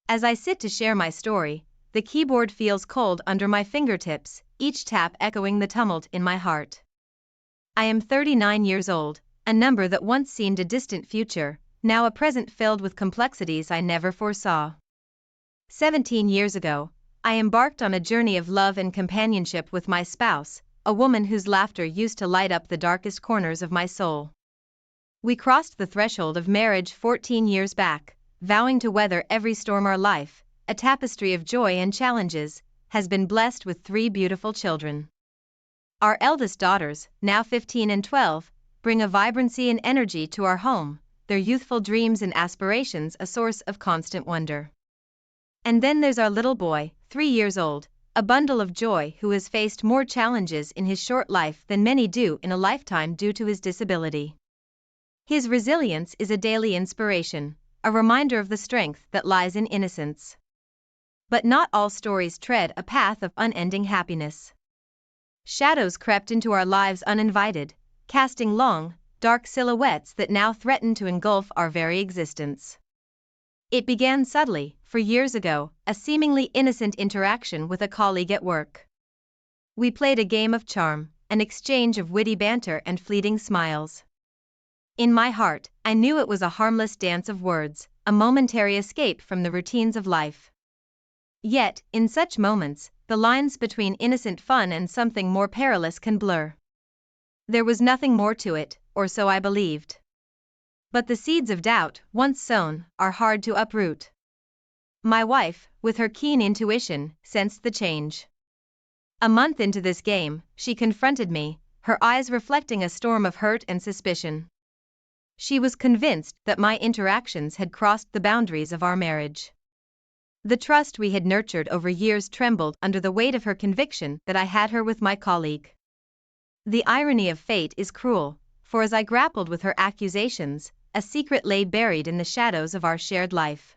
As I sit to share my story, the keyboard feels cold under my fingertips, each tap echoing the tumult in my heart. I am 39 years old, a number that once seemed a distant future, now a present filled with complexities I never foresaw. 17 years ago, I embarked on a journey of love and companionship with my spouse, a woman whose laughter used to light up the darkest corners of my soul. We crossed the threshold of marriage 14 years back, vowing to weather every storm our life, a tapestry of joy and challenges, has been blessed with 3 beautiful children. Our eldest daughters, now 15 and 12, bring a vibrancy and energy to our home, their youthful dreams and aspirations a source of constant wonder. And then there's our little boy, 3 years old, a bundle of joy who has faced more challenges in his short life than many do in a lifetime due to his disability. His resilience is a daily inspiration, a reminder of the strength that lies in innocence. But not all stories tread a path of unending happiness. Shadows crept into our lives uninvited, casting long, dark silhouettes that now threaten to engulf our very existence. It began subtly, years ago, a seemingly innocent interaction with a colleague at work. We played a game of charm, an exchange of witty banter and fleeting smiles. In my heart, I knew it was a harmless dance of words, a momentary escape from the routines of life. Yet, in such moments, the lines between innocent fun and something more perilous can blur. There was nothing more to it, or so I believed. But the seeds of doubt, once sown, are hard to uproot. My wife, with her keen intuition, sensed the change. A month into this game, she confronted me, her eyes reflecting a storm of hurt and suspicion. She was convinced that my interactions had crossed the boundaries of our marriage. The trust we had nurtured over years trembled under the weight of her conviction that I had her with my colleague. The irony of fate is cruel, for as I grappled with her accusations, a secret lay buried in the shadows of our shared life.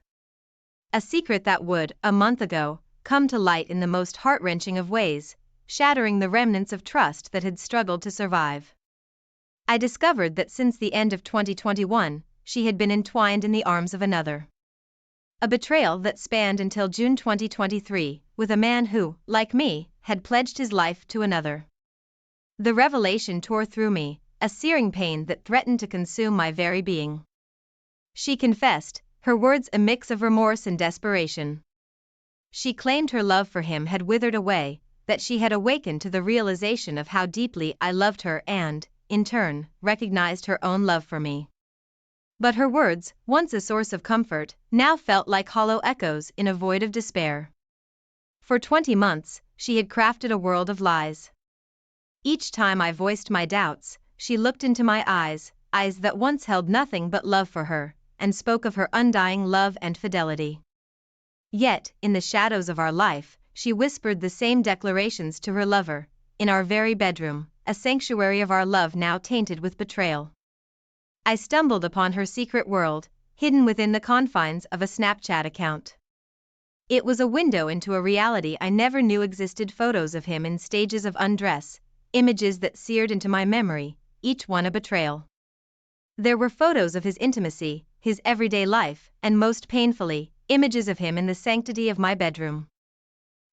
A secret that would, a month ago, come to light in the most heart-wrenching of ways, shattering the remnants of trust that had struggled to survive. I discovered that since the end of 2021, she had been entwined in the arms of another. A betrayal that spanned until June 2023, with a man who, like me, had pledged his life to another. The revelation tore through me, a searing pain that threatened to consume my very being. She confessed, her words a mix of remorse and desperation. She claimed her love for him had withered away, that she had awakened to the realization of how deeply I loved her and, in turn, recognized her own love for me. But her words, once a source of comfort, now felt like hollow echoes in a void of despair. For 20 months, she had crafted a world of lies. Each time I voiced my doubts, she looked into my eyes that once held nothing but love for her, and spoke of her undying love and fidelity. Yet, in the shadows of our life, she whispered the same declarations to her lover, in our very bedroom, a sanctuary of our love now tainted with betrayal. I stumbled upon her secret world, hidden within the confines of a Snapchat account. It was a window into a reality I never knew existed. Photos of him in stages of undress, images that seared into my memory, each one a betrayal. There were photos of his intimacy, his everyday life, and most painfully, images of him in the sanctity of my bedroom.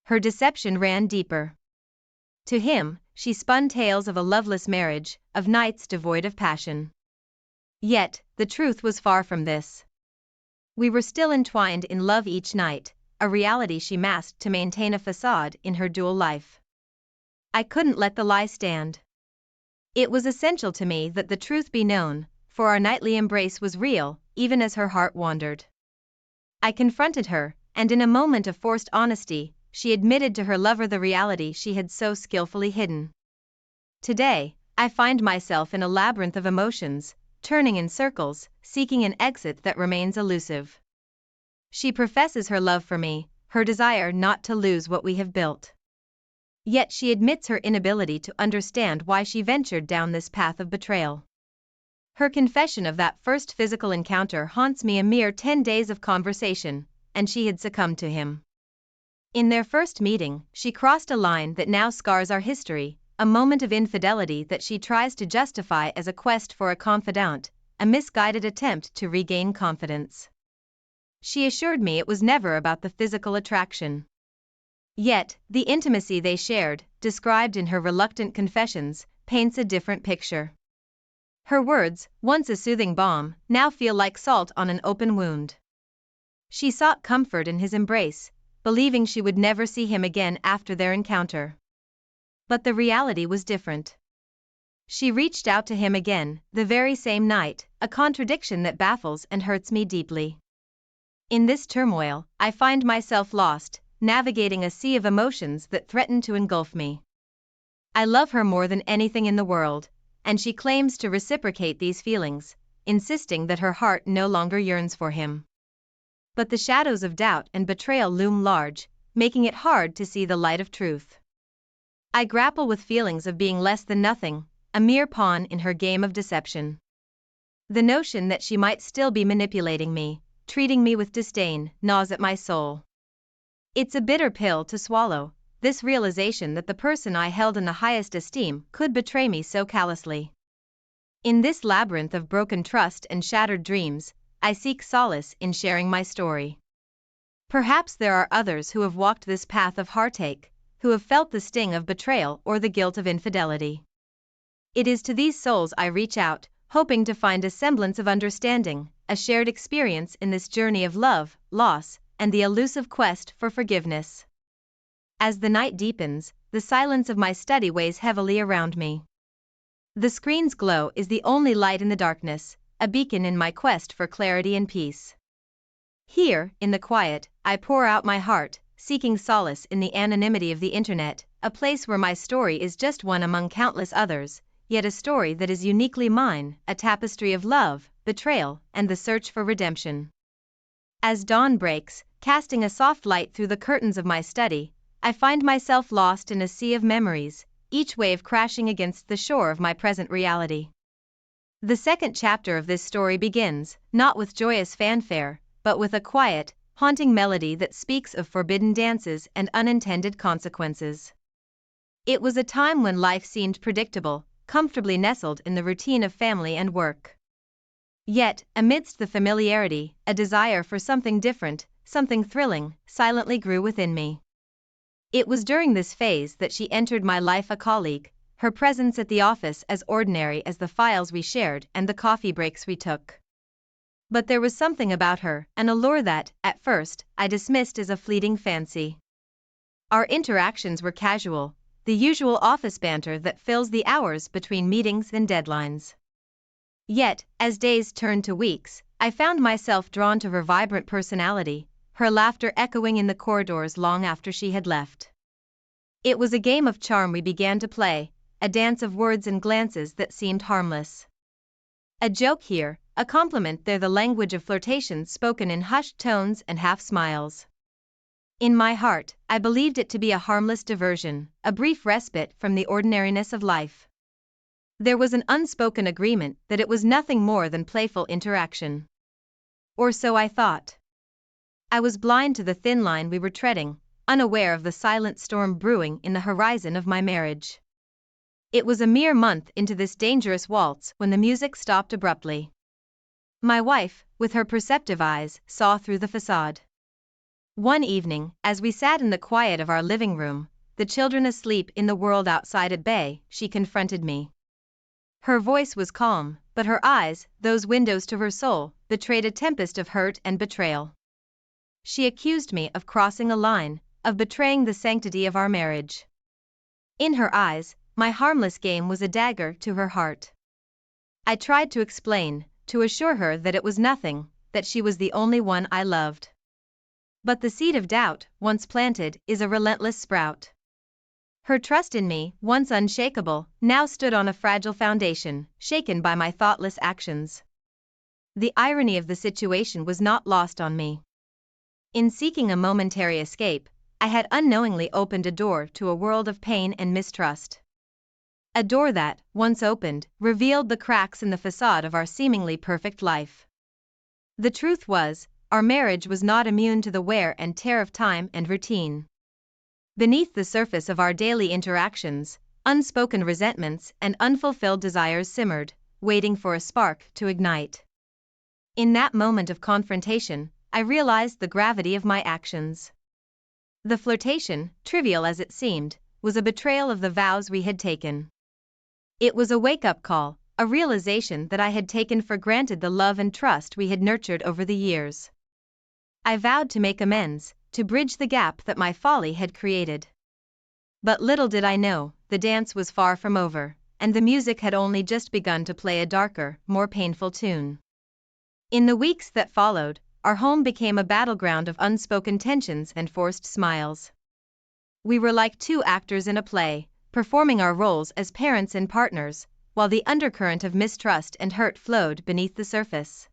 Her deception ran deeper. To him, she spun tales of a loveless marriage, of nights devoid of passion. Yet, the truth was far from this. We were still entwined in love each night, a reality she masked to maintain a facade in her dual life. I couldn't let the lie stand. It was essential to me that the truth be known, for our nightly embrace was real, even as her heart wandered. I confronted her, and in a moment of forced honesty, she admitted to her lover the reality she had so skillfully hidden. Today, I find myself in a labyrinth of emotions, turning in circles, seeking an exit that remains elusive. She professes her love for me, her desire not to lose what we have built. Yet she admits her inability to understand why she ventured down this path of betrayal. Her confession of that first physical encounter haunts me a mere 10 days of conversation, and she had succumbed to him. In their first meeting, she crossed a line that now scars our history, a moment of infidelity that she tries to justify as a quest for a confidant, a misguided attempt to regain confidence. she assured me it was never about the physical attraction. Yet, the intimacy they shared, described in her reluctant confessions, paints a different picture. Her words, once a soothing balm, now feel like salt on an open wound. She sought comfort in his embrace, believing she would never see him again after their encounter. But the reality was different. She reached out to him again, the very same night, a contradiction that baffles and hurts me deeply. In this turmoil, I find myself lost, navigating a sea of emotions that threaten to engulf me. I love her more than anything in the world, and she claims to reciprocate these feelings, insisting that her heart no longer yearns for him. But the shadows of doubt and betrayal loom large, making it hard to see the light of truth. I grapple with feelings of being less than nothing, a mere pawn in her game of deception. The notion that she might still be manipulating me, treating me with disdain, gnaws at my soul. It's a bitter pill to swallow, this realization that the person I held in the highest esteem could betray me so callously. In this labyrinth of broken trust and shattered dreams, I seek solace in sharing my story. Perhaps there are others who have walked this path of heartache, who have felt the sting of betrayal or the guilt of infidelity. It is to these souls I reach out, hoping to find a semblance of understanding, a shared experience in this journey of love, loss, and the elusive quest for forgiveness. As the night deepens, the silence of my study weighs heavily around me. The screen's glow is the only light in the darkness, a beacon in my quest for clarity and peace. Here, in the quiet, I pour out my heart, seeking solace in the anonymity of the internet, a place where my story is just one among countless others, yet a story that is uniquely mine, a tapestry of love, betrayal, and the search for redemption. As dawn breaks, casting a soft light through the curtains of my study, I find myself lost in a sea of memories, each wave crashing against the shore of my present reality. The second chapter of this story begins, not with joyous fanfare, but with a quiet, haunting melody that speaks of forbidden dances and unintended consequences. It was a time when life seemed predictable, comfortably nestled in the routine of family and work. Yet, amidst the familiarity, a desire for something different, something thrilling, silently grew within me. It was during this phase that she entered my life, a colleague, her presence at the office as ordinary as the files we shared and the coffee breaks we took. But there was something about her, an allure that, at first, I dismissed as a fleeting fancy. Our interactions were casual, the usual office banter that fills the hours between meetings and deadlines. Yet, as days turned to weeks, I found myself drawn to her vibrant personality, her laughter echoing in the corridors long after she had left. It was a game of charm we began to play, a dance of words and glances that seemed harmless. A joke here, a compliment there, the language of flirtation spoken in hushed tones and half smiles. In my heart, I believed it to be a harmless diversion, a brief respite from the ordinariness of life. There was an unspoken agreement that it was nothing more than playful interaction. Or so I thought. I was blind to the thin line we were treading, unaware of the silent storm brewing in the horizon of my marriage. It was a mere month into this dangerous waltz when the music stopped abruptly. My wife, with her perceptive eyes, saw through the facade. One evening, as we sat in the quiet of our living room, the children asleep in the world outside at bay, she confronted me. Her voice was calm, but her eyes, those windows to her soul, betrayed a tempest of hurt and betrayal. She accused me of crossing a line, of betraying the sanctity of our marriage. In her eyes, my harmless game was a dagger to her heart. I tried to explain, to assure her that it was nothing, that she was the only one I loved. But the seed of doubt, once planted, is a relentless sprout. Her trust in me, once unshakable, now stood on a fragile foundation, shaken by my thoughtless actions. The irony of the situation was not lost on me. In seeking a momentary escape, I had unknowingly opened a door to a world of pain and mistrust. A door that, once opened, revealed the cracks in the facade of our seemingly perfect life. The truth was, our marriage was not immune to the wear and tear of time and routine. Beneath the surface of our daily interactions, unspoken resentments and unfulfilled desires simmered, waiting for a spark to ignite. In that moment of confrontation, I realized the gravity of my actions. The flirtation, trivial as it seemed, was a betrayal of the vows we had taken. It was a wake-up call, a realization that I had taken for granted the love and trust we had nurtured over the years. I vowed to make amends, to bridge the gap that my folly had created. But little did I know, the dance was far from over, and the music had only just begun to play a darker, more painful tune. In the weeks that followed, our home became a battleground of unspoken tensions and forced smiles. We were like two actors in a play, performing our roles as parents and partners, while the undercurrent of mistrust and hurt flowed beneath the surface.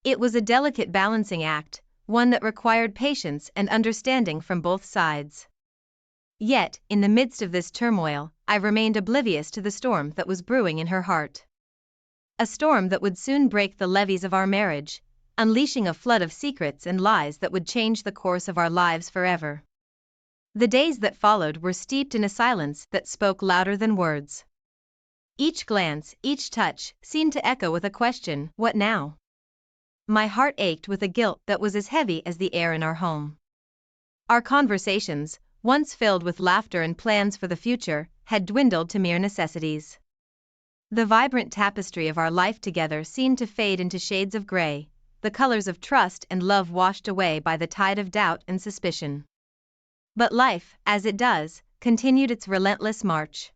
It was a delicate balancing act, one that required patience and understanding from both sides. Yet, in the midst of this turmoil, I remained oblivious to the storm that was brewing in her heart. A storm that would soon break the levees of our marriage, unleashing a flood of secrets and lies that would change the course of our lives forever. The days that followed were steeped in a silence that spoke louder than words. Each glance, each touch, seemed to echo with a question, "What now?" My heart ached with a guilt that was as heavy as the air in our home. Our conversations, once filled with laughter and plans for the future, had dwindled to mere necessities. The vibrant tapestry of our life together seemed to fade into shades of gray, the colors of trust and love washed away by the tide of doubt and suspicion. But life, as it does, continued its relentless march.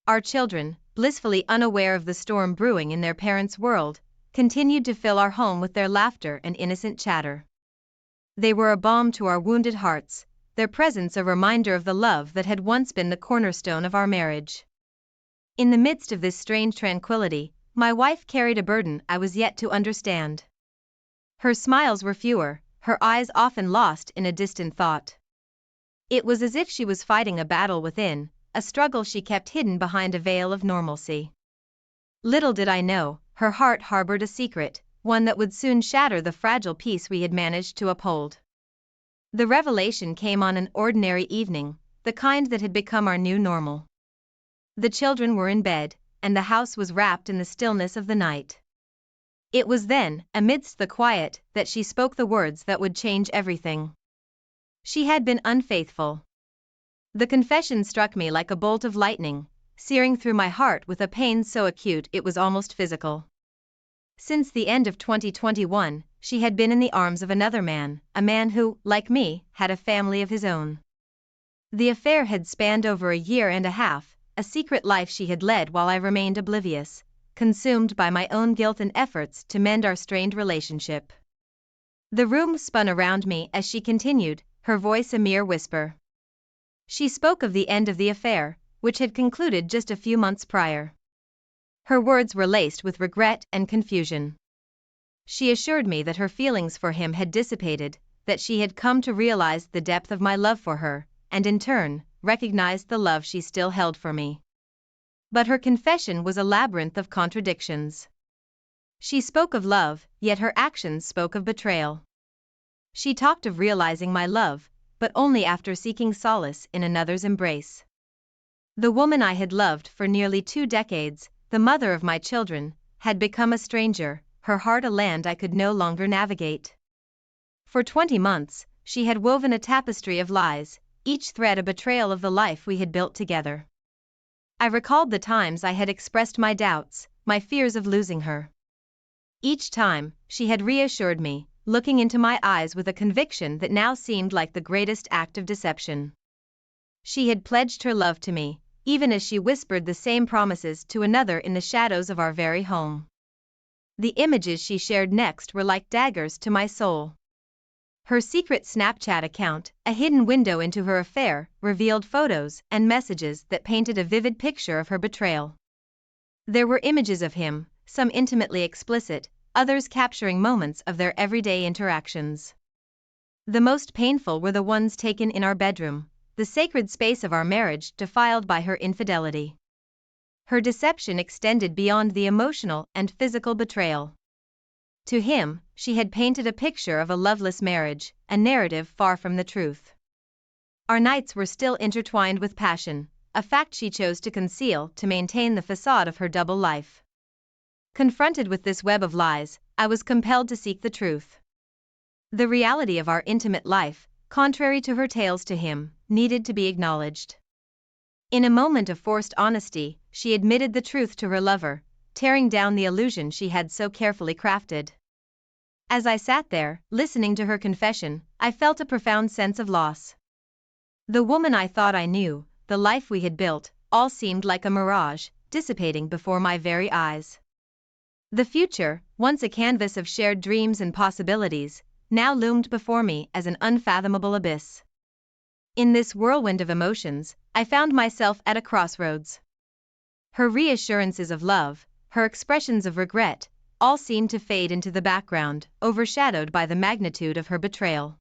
Our children, blissfully unaware of the storm brewing in their parents' world, continued to fill our home with their laughter and innocent chatter. They were a balm to our wounded hearts, their presence a reminder of the love that had once been the cornerstone of our marriage. In the midst of this strange tranquility, my wife carried a burden I was yet to understand. Her smiles were fewer, her eyes often lost in a distant thought. It was as if she was fighting a battle within, a struggle she kept hidden behind a veil of normalcy. Little did I know, her heart harbored a secret, one that would soon shatter the fragile peace we had managed to uphold. The revelation came on an ordinary evening, the kind that had become our new normal. The children were in bed, and the house was wrapped in the stillness of the night. It was then, amidst the quiet, that she spoke the words that would change everything. She had been unfaithful. The confession struck me like a bolt of lightning, searing through my heart with a pain so acute it was almost physical. Since the end of 2021, she had been in the arms of another man, a man who, like me, had a family of his own. The affair had spanned over a year and a half, a secret life she had led while I remained oblivious, consumed by my own guilt and efforts to mend our strained relationship. The room spun around me as she continued, her voice a mere whisper. She spoke of the end of the affair, which had concluded just a few months prior. Her words were laced with regret and confusion. She assured me that her feelings for him had dissipated, that she had come to realize the depth of my love for her, and in turn, recognized the love she still held for me. But her confession was a labyrinth of contradictions. She spoke of love, yet her actions spoke of betrayal. She talked of realizing my love, but only after seeking solace in another's embrace. The woman I had loved for nearly 2 decades, the mother of my children, had become a stranger, her heart a land I could no longer navigate. For 20 months, she had woven a tapestry of lies, each thread a betrayal of the life we had built together. I recalled the times I had expressed my doubts, my fears of losing her. Each time, she had reassured me, looking into my eyes with a conviction that now seemed like the greatest act of deception. She had pledged her love to me, even as she whispered the same promises to another in the shadows of our very home. The images she shared next were like daggers to my soul. Her secret Snapchat account, a hidden window into her affair, revealed photos and messages that painted a vivid picture of her betrayal. There were images of him, some intimately explicit, others capturing moments of their everyday interactions. The most painful were the ones taken in our bedroom, the sacred space of our marriage defiled by her infidelity. Her deception extended beyond the emotional and physical betrayal. To him, she had painted a picture of a loveless marriage, a narrative far from the truth. Our nights were still intertwined with passion, a fact she chose to conceal to maintain the facade of her double life. Confronted with this web of lies, I was compelled to seek the truth. The reality of our intimate life, contrary to her tales to him, needed to be acknowledged. In a moment of forced honesty, she admitted the truth to her lover, tearing down the illusion she had so carefully crafted. As I sat there, listening to her confession, I felt a profound sense of loss. The woman I thought I knew, the life we had built, all seemed like a mirage, dissipating before my very eyes. The future, once a canvas of shared dreams and possibilities, now loomed before me as an unfathomable abyss. In this whirlwind of emotions, I found myself at a crossroads. Her reassurances of love, her expressions of regret, all seemed to fade into the background, overshadowed by the magnitude of her betrayal.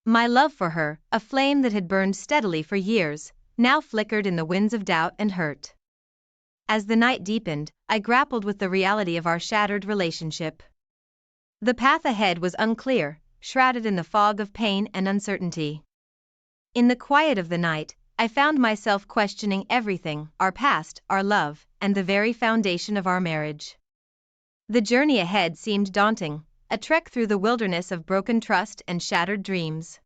My love for her, a flame that had burned steadily for years, now flickered in the winds of doubt and hurt. As the night deepened, I grappled with the reality of our shattered relationship. The path ahead was unclear, shrouded in the fog of pain and uncertainty. In the quiet of the night, I found myself questioning everything, our past, our love, and the very foundation of our marriage. The journey ahead seemed daunting, a trek through the wilderness of broken trust and shattered dreams.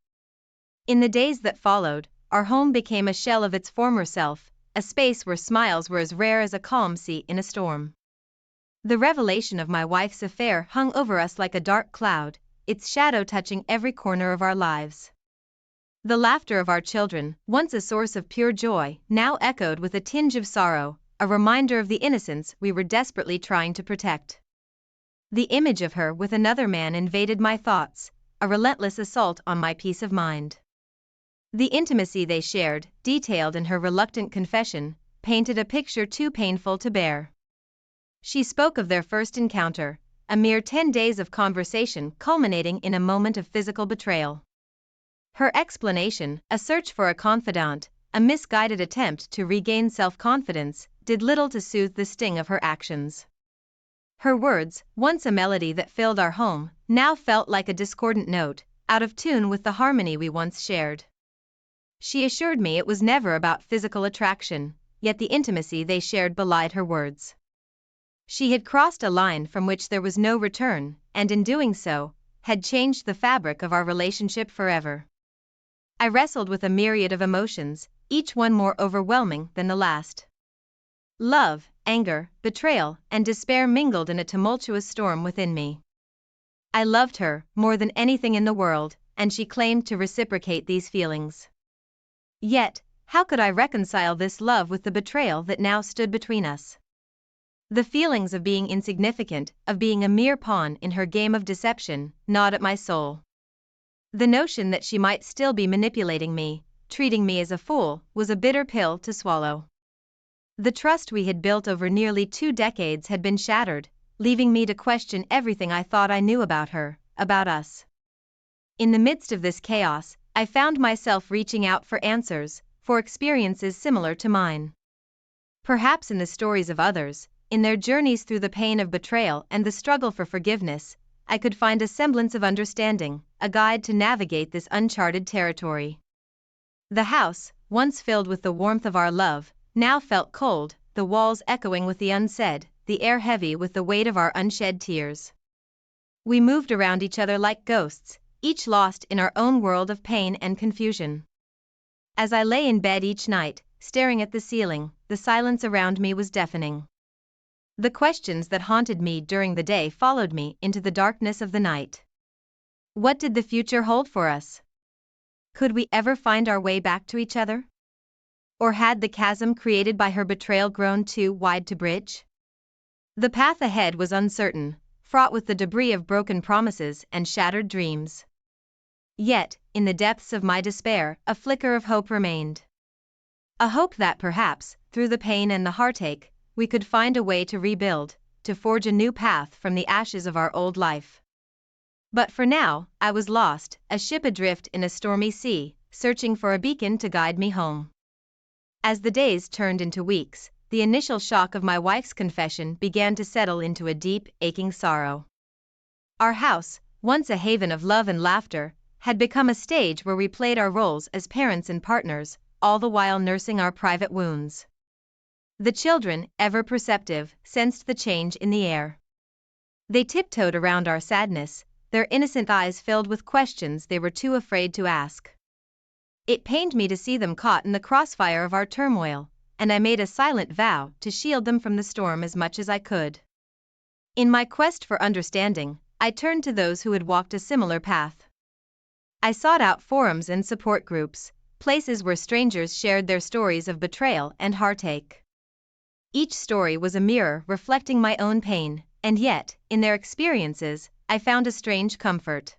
In the days that followed, our home became a shell of its former self, a space where smiles were as rare as a calm sea in a storm. The revelation of my wife's affair hung over us like a dark cloud, its shadow touching every corner of our lives. The laughter of our children, once a source of pure joy, now echoed with a tinge of sorrow, a reminder of the innocence we were desperately trying to protect. The image of her with another man invaded my thoughts, a relentless assault on my peace of mind. The intimacy they shared, detailed in her reluctant confession, painted a picture too painful to bear. She spoke of their first encounter, a mere 10 days of conversation culminating in a moment of physical betrayal. Her explanation, a search for a confidant, a misguided attempt to regain self-confidence, did little to soothe the sting of her actions. Her words, once a melody that filled our home, now felt like a discordant note, out of tune with the harmony we once shared. She assured me it was never about physical attraction, yet the intimacy they shared belied her words. She had crossed a line from which there was no return, and in doing so, had changed the fabric of our relationship forever. I wrestled with a myriad of emotions, each one more overwhelming than the last. Love, anger, betrayal, and despair mingled in a tumultuous storm within me. I loved her more than anything in the world, and she claimed to reciprocate these feelings. Yet, how could I reconcile this love with the betrayal that now stood between us? The feelings of being insignificant, of being a mere pawn in her game of deception, gnawed at my soul. The notion that she might still be manipulating me, treating me as a fool, was a bitter pill to swallow. The trust we had built over nearly 2 decades had been shattered, leaving me to question everything I thought I knew about her, about us. In the midst of this chaos, I found myself reaching out for answers, for experiences similar to mine. Perhaps in the stories of others, in their journeys through the pain of betrayal and the struggle for forgiveness, I could find a semblance of understanding, a guide to navigate this uncharted territory. The house, once filled with the warmth of our love, now felt cold, the walls echoing with the unsaid, the air heavy with the weight of our unshed tears. We moved around each other like ghosts, each lost in our own world of pain and confusion. As I lay in bed each night, staring at the ceiling, the silence around me was deafening. The questions that haunted me during the day followed me into the darkness of the night. What did the future hold for us? Could we ever find our way back to each other? Or had the chasm created by her betrayal grown too wide to bridge? The path ahead was uncertain, fraught with the debris of broken promises and shattered dreams. Yet, in the depths of my despair, a flicker of hope remained. A hope that perhaps, through the pain and the heartache, we could find a way to rebuild, to forge a new path from the ashes of our old life. But for now, I was lost, a ship adrift in a stormy sea, searching for a beacon to guide me home. As the days turned into weeks, the initial shock of my wife's confession began to settle into a deep, aching sorrow. Our house, once a haven of love and laughter, had become a stage where we played our roles as parents and partners, all the while nursing our private wounds. The children, ever perceptive, sensed the change in the air. They tiptoed around our sadness, their innocent eyes filled with questions they were too afraid to ask. It pained me to see them caught in the crossfire of our turmoil, and I made a silent vow to shield them from the storm as much as I could. In my quest for understanding, I turned to those who had walked a similar path. I sought out forums and support groups, places where strangers shared their stories of betrayal and heartache. Each story was a mirror reflecting my own pain, and yet, in their experiences, I found a strange comfort.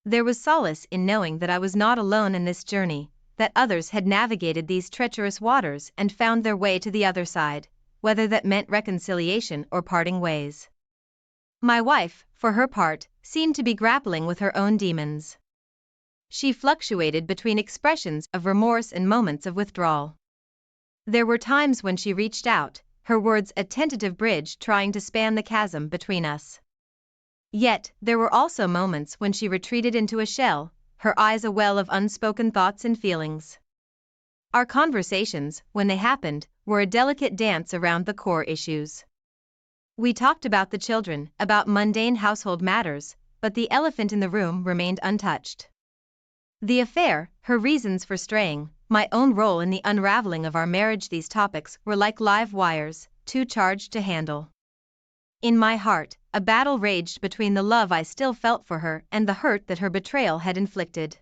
There was solace in knowing that I was not alone in this journey, that others had navigated these treacherous waters and found their way to the other side, whether that meant reconciliation or parting ways. My wife, for her part, seemed to be grappling with her own demons. She fluctuated between expressions of remorse and moments of withdrawal. There were times when she reached out, her words a tentative bridge trying to span the chasm between us. Yet, there were also moments when she retreated into a shell, her eyes a well of unspoken thoughts and feelings. Our conversations, when they happened, were a delicate dance around the core issues. We talked about the children, about mundane household matters, but the elephant in the room remained untouched. The affair, her reasons for straying, my own role in the unraveling of our marriage, these topics were like live wires, too charged to handle. In my heart, a battle raged between the love I still felt for her and the hurt that her betrayal had inflicted.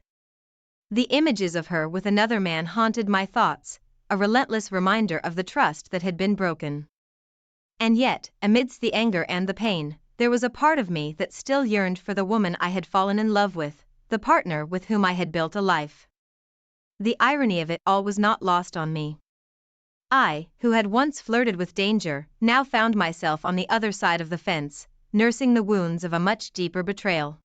The images of her with another man haunted my thoughts, a relentless reminder of the trust that had been broken. And yet, amidst the anger and the pain, there was a part of me that still yearned for the woman I had fallen in love with, the partner with whom I had built a life. The irony of it all was not lost on me. I, who had once flirted with danger, now found myself on the other side of the fence, nursing the wounds of a much deeper betrayal.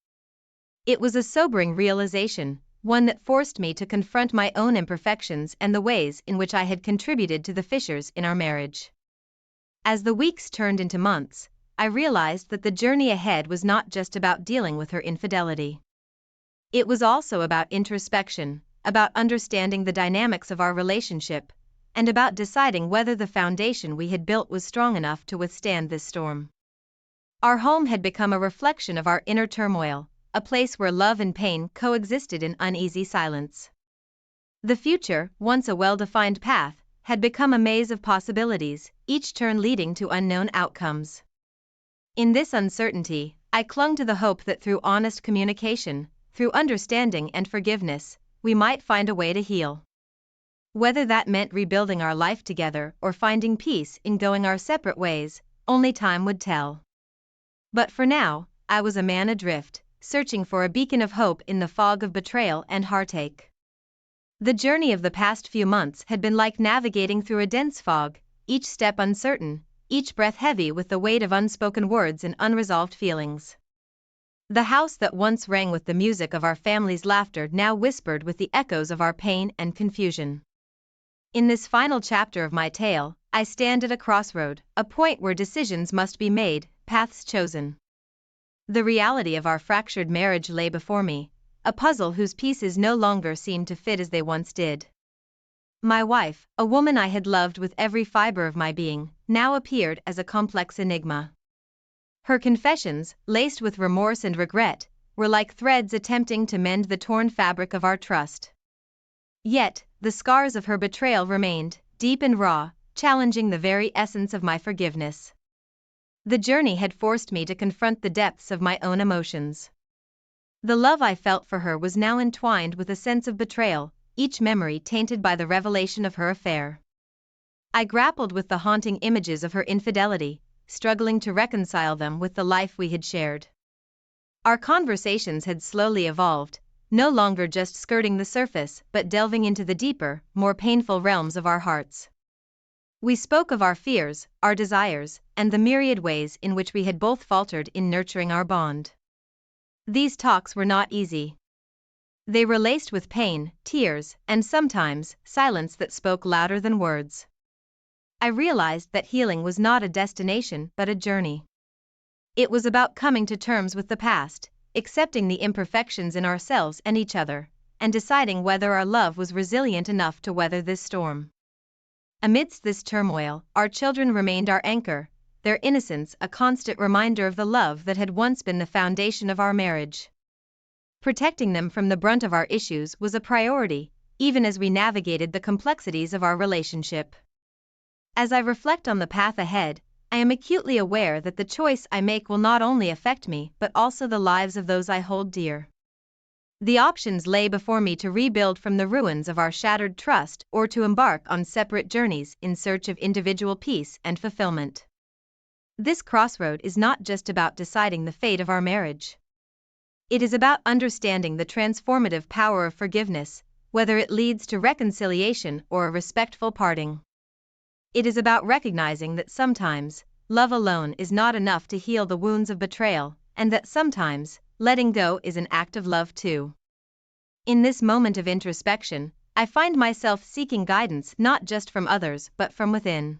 It was a sobering realization, one that forced me to confront my own imperfections and the ways in which I had contributed to the fissures in our marriage. As the weeks turned into months, I realized that the journey ahead was not just about dealing with her infidelity. It was also about introspection, about understanding the dynamics of our relationship, and about deciding whether the foundation we had built was strong enough to withstand this storm. Our home had become a reflection of our inner turmoil, a place where love and pain coexisted in uneasy silence. The future, once a well-defined path, had become a maze of possibilities, each turn leading to unknown outcomes. In this uncertainty, I clung to the hope that through honest communication, through understanding and forgiveness, we might find a way to heal. Whether that meant rebuilding our life together or finding peace in going our separate ways, only time would tell. But for now, I was a man adrift, searching for a beacon of hope in the fog of betrayal and heartache. The journey of the past few months had been like navigating through a dense fog, each step uncertain, each breath heavy with the weight of unspoken words and unresolved feelings. The house that once rang with the music of our family's laughter now whispered with the echoes of our pain and confusion. In this final chapter of my tale, I stand at a crossroad, a point where decisions must be made, paths chosen. The reality of our fractured marriage lay before me, a puzzle whose pieces no longer seemed to fit as they once did. My wife, a woman I had loved with every fiber of my being, now appeared as a complex enigma. Her confessions, laced with remorse and regret, were like threads attempting to mend the torn fabric of our trust. Yet, the scars of her betrayal remained, deep and raw, challenging the very essence of my forgiveness. The journey had forced me to confront the depths of my own emotions. The love I felt for her was now entwined with a sense of betrayal, each memory tainted by the revelation of her affair. I grappled with the haunting images of her infidelity, struggling to reconcile them with the life we had shared. Our conversations had slowly evolved, no longer just skirting the surface but delving into the deeper, more painful realms of our hearts. We spoke of our fears, our desires, and the myriad ways in which we had both faltered in nurturing our bond. These talks were not easy. They were laced with pain, tears, and sometimes, silence that spoke louder than words. I realized that healing was not a destination but a journey. It was about coming to terms with the past, accepting the imperfections in ourselves and each other, and deciding whether our love was resilient enough to weather this storm. Amidst this turmoil, our children remained our anchor, their innocence a constant reminder of the love that had once been the foundation of our marriage. Protecting them from the brunt of our issues was a priority, even as we navigated the complexities of our relationship. As I reflect on the path ahead, I am acutely aware that the choice I make will not only affect me but also the lives of those I hold dear. The options lay before me to rebuild from the ruins of our shattered trust or to embark on separate journeys in search of individual peace and fulfillment. This crossroad is not just about deciding the fate of our marriage. It is about understanding the transformative power of forgiveness, whether it leads to reconciliation or a respectful parting. It is about recognizing that sometimes, love alone is not enough to heal the wounds of betrayal, and that sometimes, letting go is an act of love too. In this moment of introspection, I find myself seeking guidance not just from others but from within.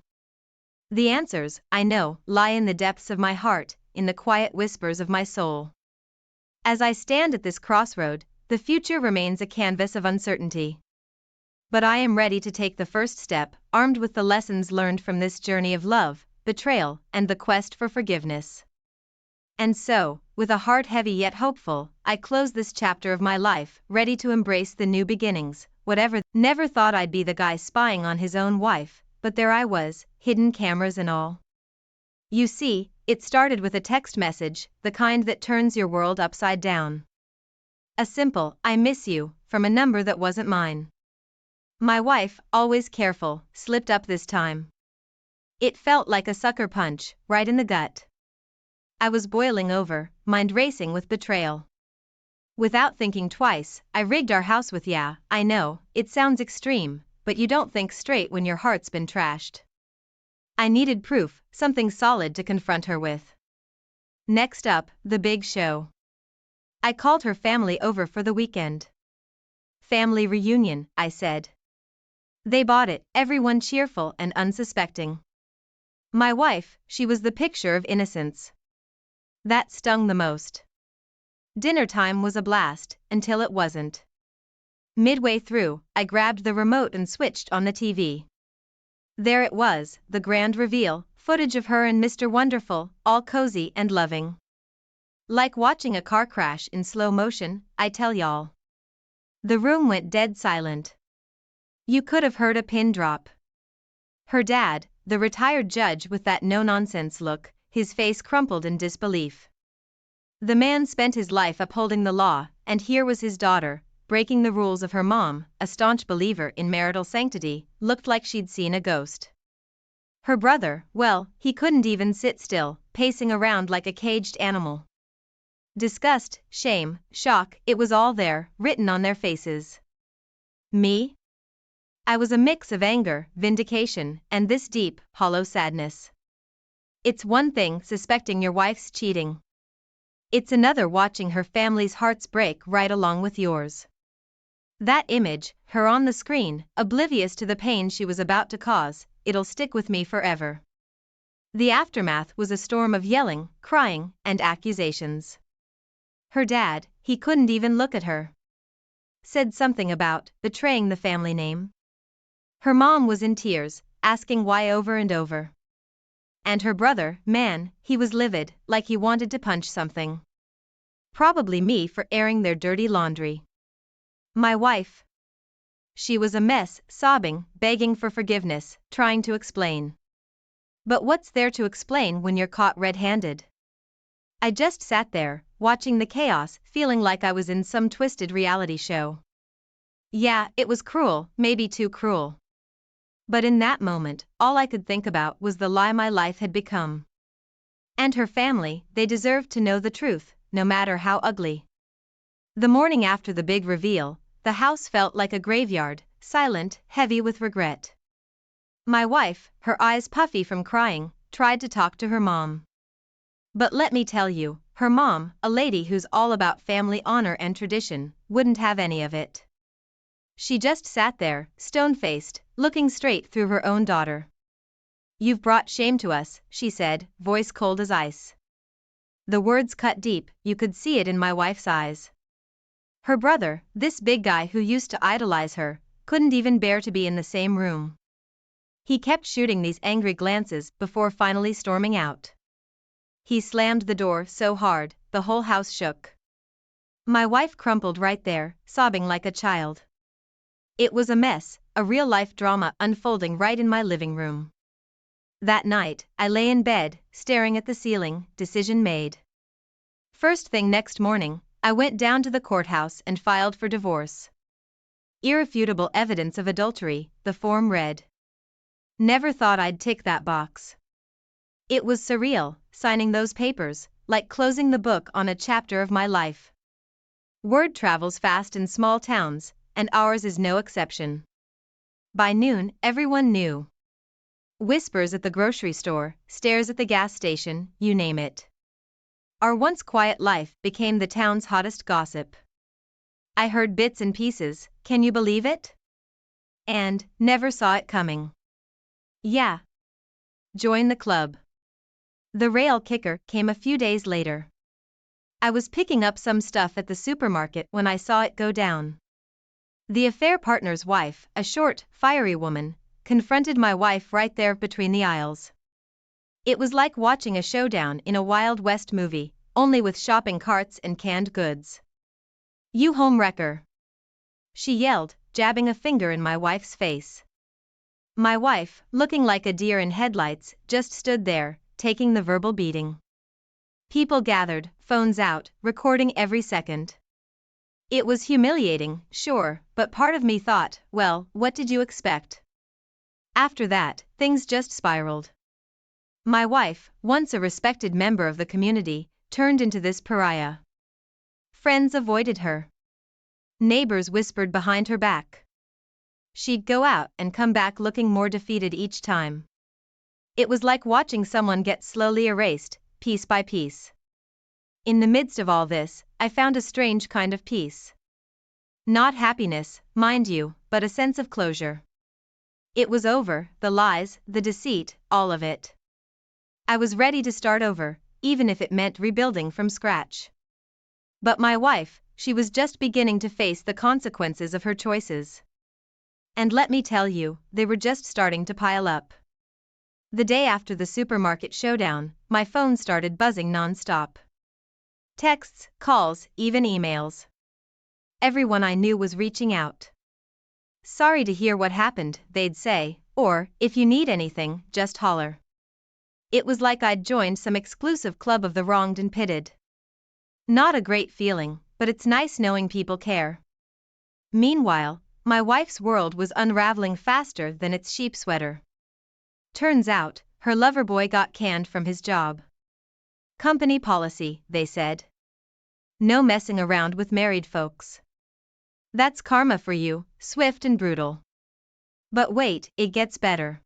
The answers, I know, lie in the depths of my heart, in the quiet whispers of my soul. As I stand at this crossroad, the future remains a canvas of uncertainty. But I am ready to take the first step, armed with the lessons learned from this journey of love, betrayal, and the quest for forgiveness. And so, with a heart heavy yet hopeful, I close this chapter of my life, ready to embrace the new beginnings, whatever. Never thought I'd be the guy spying on his own wife, but there I was, hidden cameras and all. You see, it started with a text message, the kind that turns your world upside down. A simple, "I miss you," from a number that wasn't mine. My wife, always careful, slipped up this time. It felt like a sucker punch, right in the gut. I was boiling over, mind racing with betrayal. Without thinking twice, I rigged our house with "Yeah, I know, it sounds extreme, but you don't think straight when your heart's been trashed." I needed proof, something solid to confront her with. Next up, the big show. I called her family over for the weekend. "Family reunion," I said. They bought it, everyone cheerful and unsuspecting. My wife, she was the picture of innocence. That stung the most. Dinner time was a blast, until it wasn't. Midway through, I grabbed the remote and switched on the TV. There it was, the grand reveal, footage of her and Mr. Wonderful, all cozy and loving. Like watching a car crash in slow motion, I tell y'all. The room went dead silent. You could have heard a pin drop. Her dad, the retired judge with that no-nonsense look, his face crumpled in disbelief. The man spent his life upholding the law, and here was his daughter, breaking the rules of her mom, a staunch believer in marital sanctity, looked like she'd seen a ghost. Her brother, well, he couldn't even sit still, pacing around like a caged animal. Disgust, shame, shock, it was all there, written on their faces. Me? I was a mix of anger, vindication, and this deep, hollow sadness. It's one thing suspecting your wife's cheating. It's another watching her family's hearts break right along with yours. That image, her on the screen, oblivious to the pain she was about to cause, it'll stick with me forever. The aftermath was a storm of yelling, crying, and accusations. Her dad, he couldn't even look at her. Said something about betraying the family name. Her mom was in tears, asking why over and over. And her brother, man, he was livid, like he wanted to punch something. Probably me for airing their dirty laundry. My wife. She was a mess, sobbing, begging for forgiveness, trying to explain. But what's there to explain when you're caught red-handed? I just sat there, watching the chaos, feeling like I was in some twisted reality show. Yeah, it was cruel, maybe too cruel. But in that moment, all I could think about was the lie my life had become. And her family, they deserved to know the truth, no matter how ugly. The morning after the big reveal, the house felt like a graveyard, silent, heavy with regret. My wife, her eyes puffy from crying, tried to talk to her mom. But let me tell you, her mom, a lady who's all about family honor and tradition, wouldn't have any of it. She just sat there, stone-faced, looking straight through her own daughter. "You've brought shame to us," she said, voice cold as ice. The words cut deep, you could see it in my wife's eyes. Her brother, this big guy who used to idolize her, couldn't even bear to be in the same room. He kept shooting these angry glances before finally storming out. He slammed the door so hard, the whole house shook. My wife crumpled right there, sobbing like a child. It was a mess, a real-life drama unfolding right in my living room. That night, I lay in bed, staring at the ceiling, decision made. First thing next morning, I went down to the courthouse and filed for divorce. Irrefutable evidence of adultery, the form read. Never thought I'd tick that box. It was surreal, signing those papers, like closing the book on a chapter of my life. Word travels fast in small towns, and ours is no exception. By noon, everyone knew. Whispers at the grocery store, stares at the gas station, you name it. Our once quiet life became the town's hottest gossip. I heard bits and pieces, can you believe it? And never saw it coming. Yeah. Join the club. The rail kicker came a few days later. I was picking up some stuff at the supermarket when I saw it go down. The affair partner's wife, a short, fiery woman, confronted my wife right there between the aisles. It was like watching a showdown in a Wild West movie, only with shopping carts and canned goods. You home wrecker! She yelled, jabbing a finger in my wife's face. My wife, looking like a deer in headlights, just stood there, taking the verbal beating. People gathered, phones out, recording every second. It was humiliating, sure, but part of me thought, well, what did you expect? After that, things just spiraled. My wife, once a respected member of the community, turned into this pariah. Friends avoided her. Neighbors whispered behind her back. She'd go out and come back looking more defeated each time. It was like watching someone get slowly erased, piece by piece. In the midst of all this, I found a strange kind of peace. Not happiness, mind you, but a sense of closure. It was over, the lies, the deceit, all of it. I was ready to start over, even if it meant rebuilding from scratch. But my wife, she was just beginning to face the consequences of her choices. And let me tell you, they were just starting to pile up. The day after the supermarket showdown, my phone started buzzing non-stop. Texts, calls, even emails. Everyone I knew was reaching out. Sorry to hear what happened, they'd say, or, if you need anything, just holler. It was like I'd joined some exclusive club of the wronged and pitted. Not a great feeling, but it's nice knowing people care. Meanwhile, my wife's world was unraveling faster than its sheep sweater. Turns out, her lover boy got canned from his job. Company policy, they said. No messing around with married folks. That's karma for you, swift and brutal. But wait, it gets better.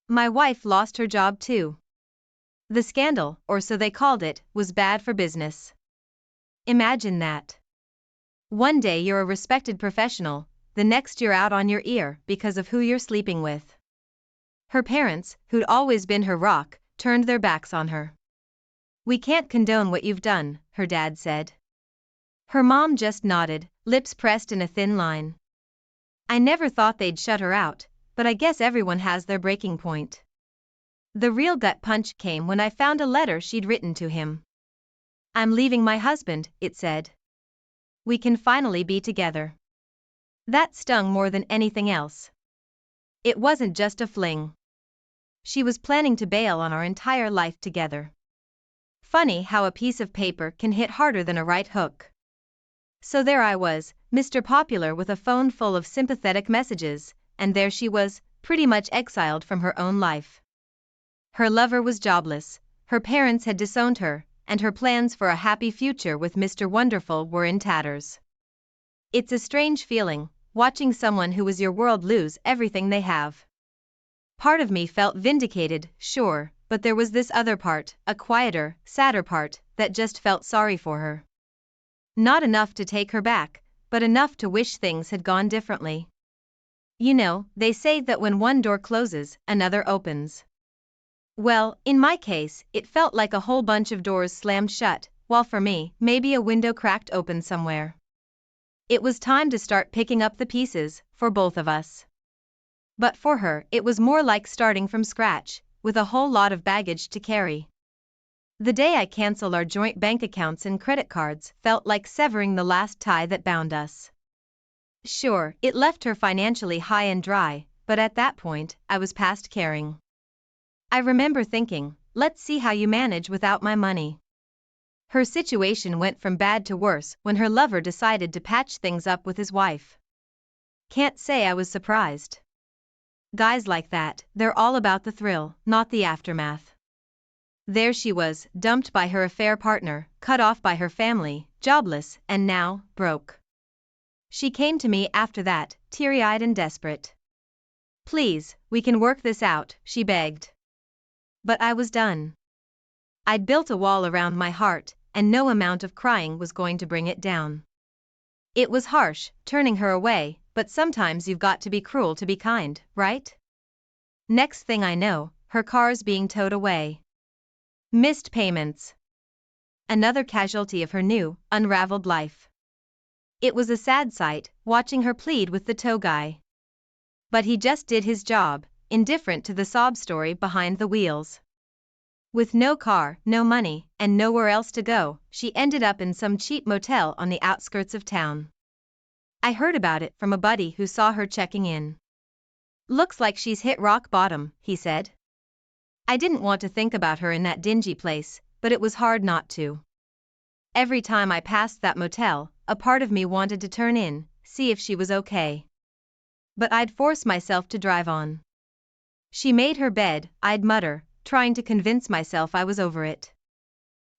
My wife lost her job too. The scandal, or so they called it, was bad for business. Imagine that. One day you're a respected professional, the next you're out on your ear because of who you're sleeping with. Her parents, who'd always been her rock, turned their backs on her. We can't condone what you've done, her dad said. Her mom just nodded, lips pressed in a thin line. I never thought they'd shut her out, but I guess everyone has their breaking point. The real gut punch came when I found a letter she'd written to him. I'm leaving my husband, it said. We can finally be together. That stung more than anything else. It wasn't just a fling. She was planning to bail on our entire life together. Funny how a piece of paper can hit harder than a right hook. So there I was, Mr. Popular with a phone full of sympathetic messages, and there she was, pretty much exiled from her own life. Her lover was jobless, her parents had disowned her, and her plans for a happy future with Mr. Wonderful were in tatters. It's a strange feeling, watching someone who was your world lose everything they have. Part of me felt vindicated, sure, but there was this other part, a quieter, sadder part, that just felt sorry for her. Not enough to take her back, but enough to wish things had gone differently. You know, they say that when one door closes, another opens. Well, in my case, it felt like a whole bunch of doors slammed shut, while for me, maybe a window cracked open somewhere. It was time to start picking up the pieces, for both of us. But for her, it was more like starting from scratch, with a whole lot of baggage to carry. The day I canceled our joint bank accounts and credit cards felt like severing the last tie that bound us. Sure, it left her financially high and dry, but at that point, I was past caring. I remember thinking, let's see how you manage without my money. Her situation went from bad to worse when her lover decided to patch things up with his wife. Can't say I was surprised. Guys like that, they're all about the thrill, not the aftermath. There she was, dumped by her affair partner, cut off by her family, jobless, and now, broke. She came to me after that, teary-eyed and desperate. Please, we can work this out, she begged. But I was done. I'd built a wall around my heart, and no amount of crying was going to bring it down. It was harsh, turning her away, but sometimes you've got to be cruel to be kind, right? Next thing I know, her car's being towed away. Missed payments. Another casualty of her new, unraveled life. It was a sad sight, watching her plead with the tow guy. But he just did his job, indifferent to the sob story behind the wheels. With no car, no money, and nowhere else to go, she ended up in some cheap motel on the outskirts of town. I heard about it from a buddy who saw her checking in. Looks like she's hit rock bottom, he said. I didn't want to think about her in that dingy place, but it was hard not to. Every time I passed that motel, a part of me wanted to turn in, see if she was okay. But I'd force myself to drive on. She made her bed, I'd mutter, trying to convince myself I was over it.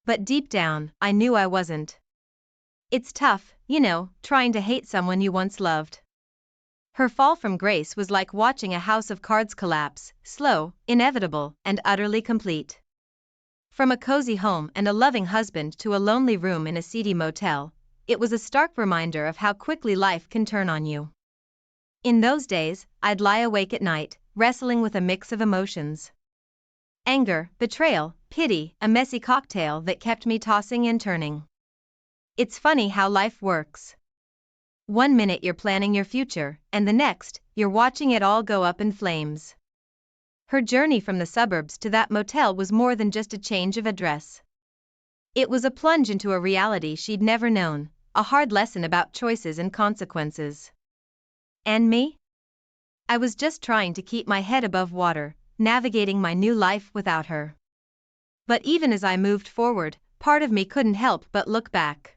But deep down, I knew I wasn't. It's tough, trying to hate someone you once loved. Her fall from grace was like watching a house of cards collapse, slow, inevitable, and utterly complete. From a cozy home and a loving husband to a lonely room in a seedy motel, it was a stark reminder of how quickly life can turn on you. In those days, I'd lie awake at night, wrestling with a mix of emotions. Anger, betrayal, pity, a messy cocktail that kept me tossing and turning. It's funny how life works. One minute you're planning your future, and the next, you're watching it all go up in flames. Her journey from the suburbs to that motel was more than just a change of address. It was a plunge into a reality she'd never known, a hard lesson about choices and consequences. And me? I was just trying to keep my head above water, navigating my new life without her. But even as I moved forward, part of me couldn't help but look back.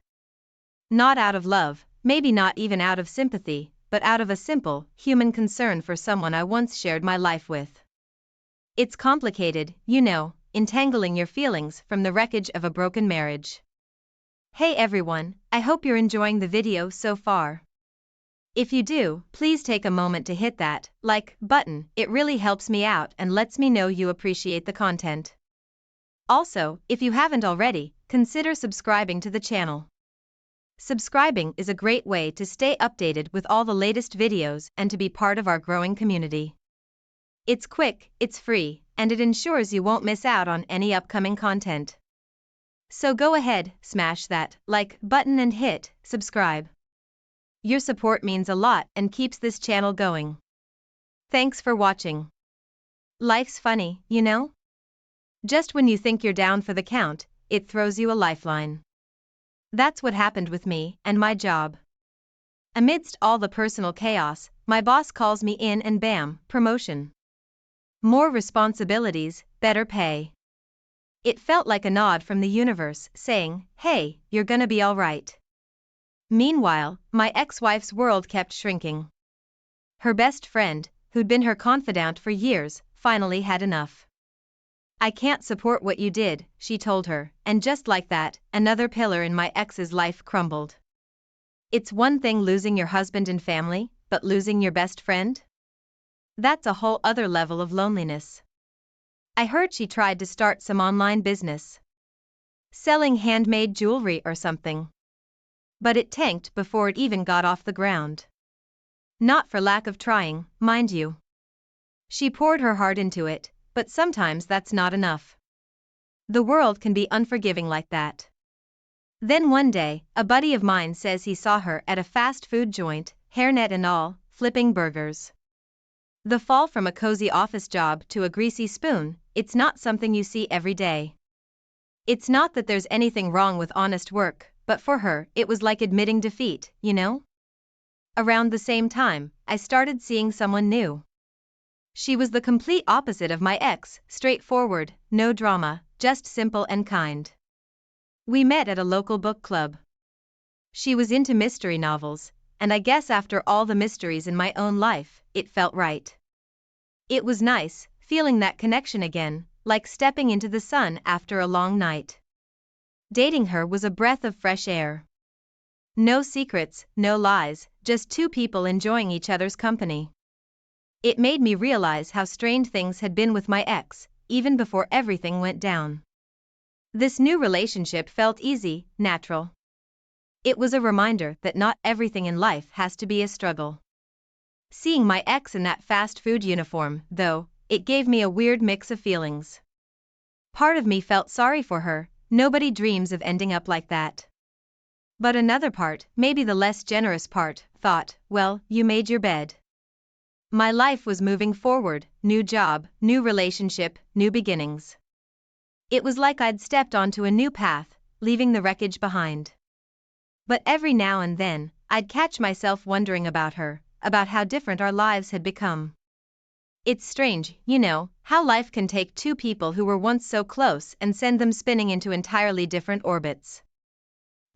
Not out of love, maybe not even out of sympathy, but out of a simple, human concern for someone I once shared my life with. It's complicated, entangling your feelings from the wreckage of a broken marriage. Hey everyone, I hope you're enjoying the video so far. If you do, please take a moment to hit that like button, it really helps me out and lets me know you appreciate the content. Also, if you haven't already, consider subscribing to the channel. Subscribing is a great way to stay updated with all the latest videos and to be part of our growing community. It's quick, it's free, and it ensures you won't miss out on any upcoming content. So go ahead, smash that like button and hit subscribe. Your support means a lot and keeps this channel going. Thanks for watching. Life's funny, Just when you think you're down for the count, it throws you a lifeline. That's what happened with me and my job. Amidst all the personal chaos, my boss calls me in and bam, promotion. More responsibilities, better pay. It felt like a nod from the universe saying, hey, you're gonna be all right. Meanwhile, my ex-wife's world kept shrinking. Her best friend, who'd been her confidant for years, finally had enough. I can't support what you did, she told her, and just like that, another pillar in my ex's life crumbled. It's one thing losing your husband and family, but losing your best friend? That's a whole other level of loneliness. I heard she tried to start some online business. Selling handmade jewelry or something. But it tanked before it even got off the ground. Not for lack of trying, mind you. She poured her heart into it, but sometimes that's not enough. The world can be unforgiving like that. Then one day, a buddy of mine says he saw her at a fast food joint, hairnet and all, flipping burgers. The fall from a cozy office job to a greasy spoon, it's not something you see every day. It's not that there's anything wrong with honest work, but for her, it was like admitting defeat, you know? Around the same time, I started seeing someone new. She was the complete opposite of my ex, straightforward, no drama, just simple and kind. We met at a local book club. She was into mystery novels, and I guess after all the mysteries in my own life, it felt right. It was nice, feeling that connection again, like stepping into the sun after a long night. Dating her was a breath of fresh air. No secrets, no lies, just two people enjoying each other's company. It made me realize how strained things had been with my ex, even before everything went down. This new relationship felt easy, natural. It was a reminder that not everything in life has to be a struggle. Seeing my ex in that fast food uniform, though, it gave me a weird mix of feelings. Part of me felt sorry for her, nobody dreams of ending up like that. But another part, maybe the less generous part, thought, well, you made your bed. My life was moving forward, new job, new relationship, new beginnings. It was like I'd stepped onto a new path, leaving the wreckage behind. But every now and then, I'd catch myself wondering about her, about how different our lives had become. It's strange, you know, how life can take two people who were once so close and send them spinning into entirely different orbits.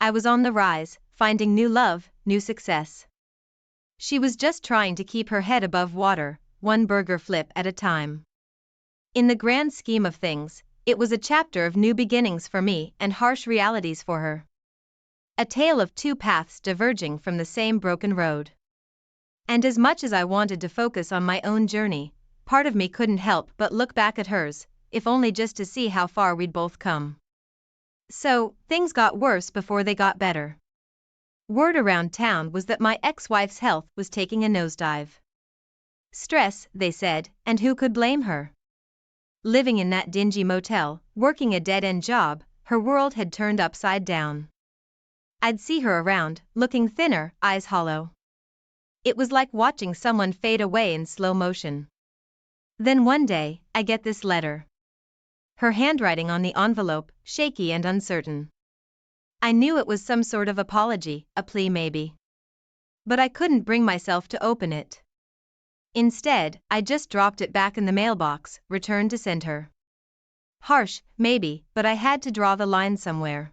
I was on the rise, finding new love, new success. She was just trying to keep her head above water, one burger flip at a time. In the grand scheme of things, it was a chapter of new beginnings for me and harsh realities for her. A tale of two paths diverging from the same broken road. And as much as I wanted to focus on my own journey, part of me couldn't help but look back at hers, if only just to see how far we'd both come. So, things got worse before they got better. Word around town was that my ex-wife's health was taking a nosedive. Stress, they said, and who could blame her? Living in that dingy motel, working a dead-end job, her world had turned upside down. I'd see her around, looking thinner, eyes hollow. It was like watching someone fade away in slow motion. Then one day, I get this letter. Her handwriting on the envelope, shaky and uncertain. I knew it was some sort of apology, a plea maybe. But I couldn't bring myself to open it. Instead, I just dropped it back in the mailbox, returned to send her. Harsh, maybe, but I had to draw the line somewhere.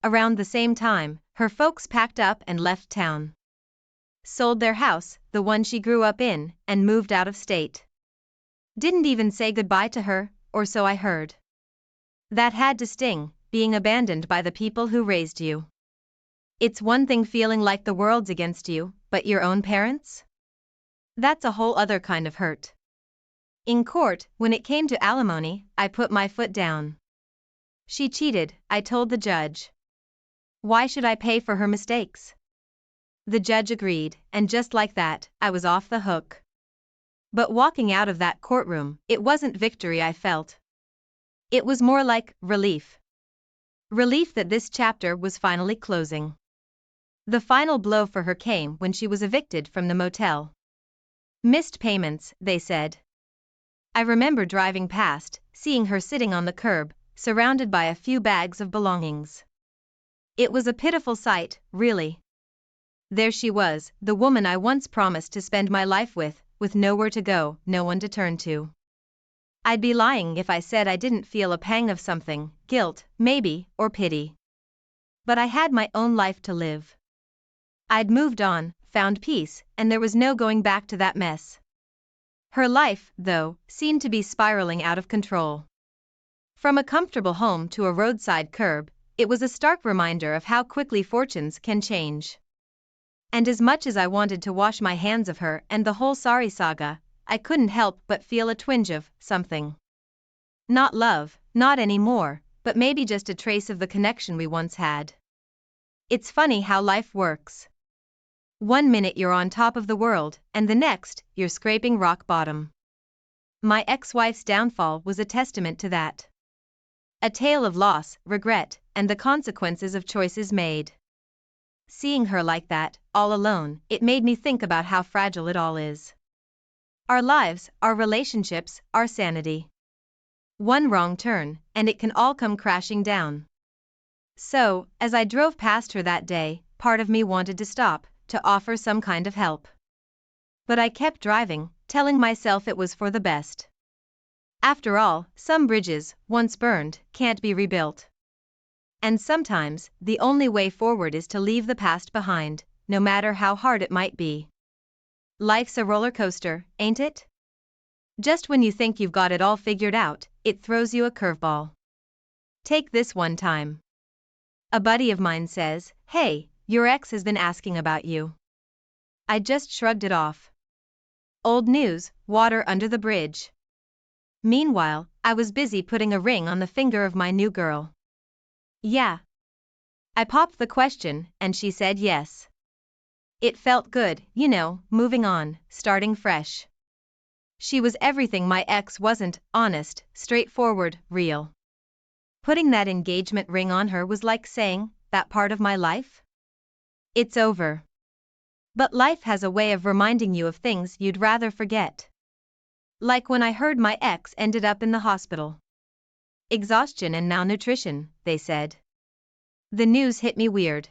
Around the same time, her folks packed up and left town. Sold their house, the one she grew up in, and moved out of state. Didn't even say goodbye to her, or so I heard. That had to sting, being abandoned by the people who raised you. It's one thing feeling like the world's against you, but your own parents? That's a whole other kind of hurt. In court, when it came to alimony, I put my foot down. She cheated, I told the judge. Why should I pay for her mistakes? The judge agreed, and just like that, I was off the hook. But walking out of that courtroom, it wasn't victory I felt. It was more like relief. Relief that this chapter was finally closing. The final blow for her came when she was evicted from the motel. Missed payments, they said. I remember driving past, seeing her sitting on the curb, surrounded by a few bags of belongings. It was a pitiful sight, really. There she was, the woman I once promised to spend my life with nowhere to go, no one to turn to. I'd be lying if I said I didn't feel a pang of something, guilt, maybe, or pity. But I had my own life to live. I'd moved on, found peace, and there was no going back to that mess. Her life, though, seemed to be spiraling out of control. From a comfortable home to a roadside curb, it was a stark reminder of how quickly fortunes can change. And as much as I wanted to wash my hands of her and the whole sorry saga, I couldn't help but feel a twinge of something. Not love, not anymore, but maybe just a trace of the connection we once had. It's funny how life works. One minute you're on top of the world, and the next, you're scraping rock bottom. My ex-wife's downfall was a testament to that. A tale of loss, regret, and the consequences of choices made. Seeing her like that, all alone, it made me think about how fragile it all is. Our lives, our relationships, our sanity. One wrong turn, and it can all come crashing down. So, as I drove past her that day, part of me wanted to stop, to offer some kind of help. But I kept driving, telling myself it was for the best. After all, some bridges, once burned, can't be rebuilt. And sometimes, the only way forward is to leave the past behind, no matter how hard it might be. Life's a roller coaster, ain't it? Just when you think you've got it all figured out, it throws you a curveball. Take this one time. A buddy of mine says, "Hey, your ex has been asking about you." I just shrugged it off. Old news, water under the bridge. Meanwhile, I was busy putting a ring on the finger of my new girl. Yeah. I popped the question, and she said yes. It felt good, moving on, starting fresh. She was everything my ex wasn't: honest, straightforward, real. Putting that engagement ring on her was like saying, "That part of my life? It's over." But life has a way of reminding you of things you'd rather forget. Like when I heard my ex ended up in the hospital. Exhaustion and malnutrition, they said. The news hit me weird.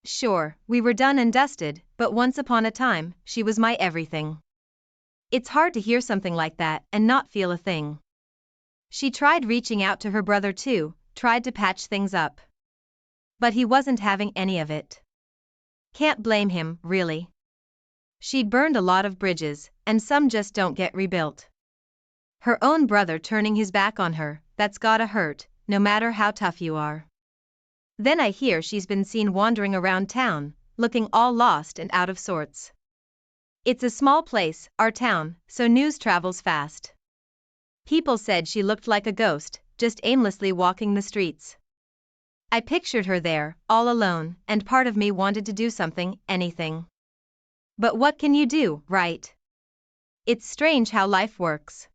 Sure, we were done and dusted, but once upon a time, she was my everything. It's hard to hear something like that and not feel a thing. She tried reaching out to her brother too, tried to patch things up. But he wasn't having any of it. Can't blame him, really. She'd burned a lot of bridges, and some just don't get rebuilt. Her own brother turning his back on her, that's gotta hurt, no matter how tough you are. Then I hear she's been seen wandering around town, looking all lost and out of sorts. It's a small place, our town, so news travels fast. People said she looked like a ghost, just aimlessly walking the streets. I pictured her there, all alone, and part of me wanted to do something, anything. But what can you do, right? It's strange how life works.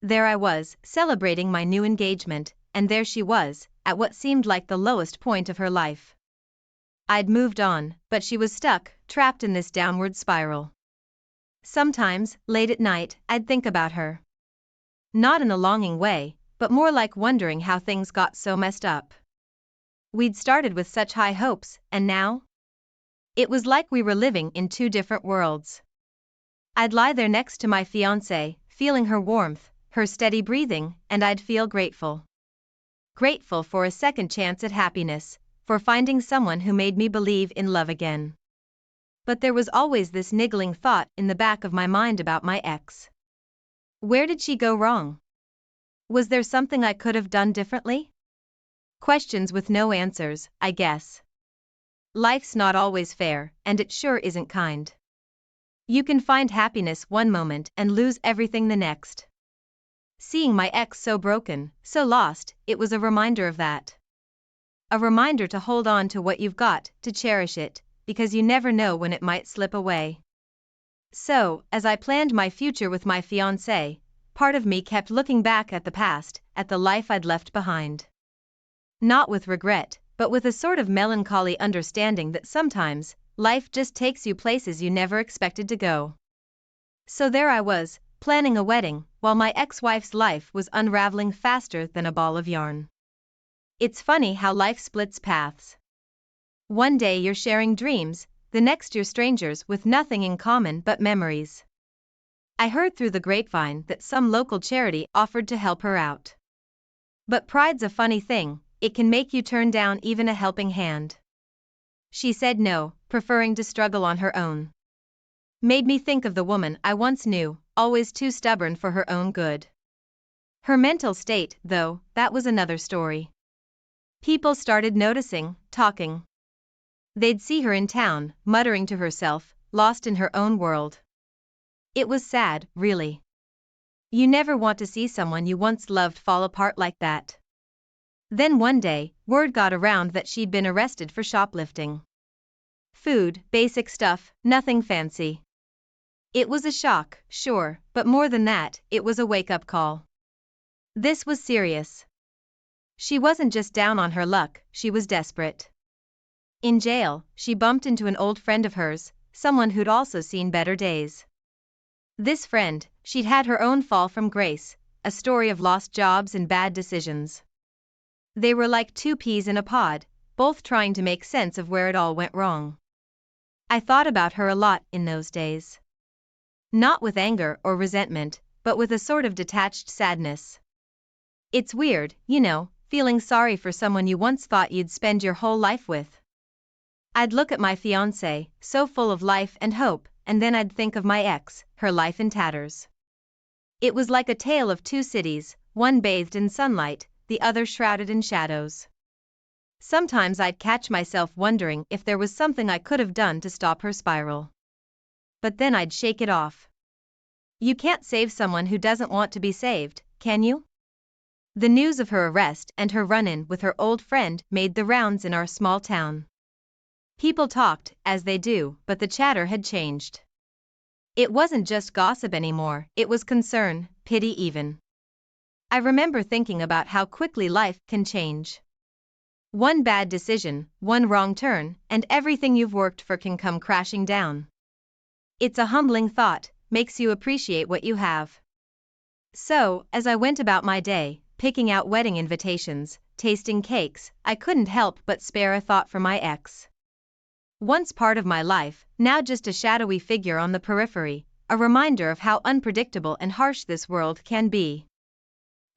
There I was, celebrating my new engagement, and there she was, at what seemed like the lowest point of her life. I'd moved on, but she was stuck, trapped in this downward spiral. Sometimes, late at night, I'd think about her. Not in a longing way, but more like wondering how things got so messed up. We'd started with such high hopes, and now? It was like we were living in two different worlds. I'd lie there next to my fiancé, feeling her warmth, her steady breathing, and I'd feel grateful. Grateful for a second chance at happiness, for finding someone who made me believe in love again. But there was always this niggling thought in the back of my mind about my ex. Where did she go wrong? Was there something I could have done differently? Questions with no answers, I guess. Life's not always fair, and it sure isn't kind. You can find happiness one moment and lose everything the next. Seeing my ex so broken, so lost, it was a reminder of that. A reminder to hold on to what you've got, to cherish it, because you never know when it might slip away. So, as I planned my future with my fiancé, part of me kept looking back at the past, at the life I'd left behind. Not with regret, but with a sort of melancholy understanding that sometimes, life just takes you places you never expected to go. So there I was, planning a wedding, while my ex-wife's life was unraveling faster than a ball of yarn. It's funny how life splits paths. One day you're sharing dreams, the next you're strangers with nothing in common but memories. I heard through the grapevine that some local charity offered to help her out. But pride's a funny thing, it can make you turn down even a helping hand. She said no, preferring to struggle on her own. Made me think of the woman I once knew, always too stubborn for her own good. Her mental state, though, that was another story. People started noticing, talking. They'd see her in town, muttering to herself, lost in her own world. It was sad, really. You never want to see someone you once loved fall apart like that. Then one day, word got around that she'd been arrested for shoplifting. Food, basic stuff, nothing fancy. It was a shock, sure, but more than that, it was a wake-up call. This was serious. She wasn't just down on her luck, she was desperate. In jail, she bumped into an old friend of hers, someone who'd also seen better days. This friend, she'd had her own fall from grace, a story of lost jobs and bad decisions. They were like two peas in a pod, both trying to make sense of where it all went wrong. I thought about her a lot in those days. Not with anger or resentment, but with a sort of detached sadness. It's weird, feeling sorry for someone you once thought you'd spend your whole life with. I'd look at my fiancé, so full of life and hope, and then I'd think of my ex, her life in tatters. It was like a tale of two cities, one bathed in sunlight, the other shrouded in shadows. Sometimes I'd catch myself wondering if there was something I could have done to stop her spiral. But then I'd shake it off. You can't save someone who doesn't want to be saved, can you? The news of her arrest and her run-in with her old friend made the rounds in our small town. People talked, as they do, but the chatter had changed. It wasn't just gossip anymore, it was concern, pity even. I remember thinking about how quickly life can change. One bad decision, one wrong turn, and everything you've worked for can come crashing down. It's a humbling thought, makes you appreciate what you have. So, as I went about my day, picking out wedding invitations, tasting cakes, I couldn't help but spare a thought for my ex. Once part of my life, now just a shadowy figure on the periphery, a reminder of how unpredictable and harsh this world can be.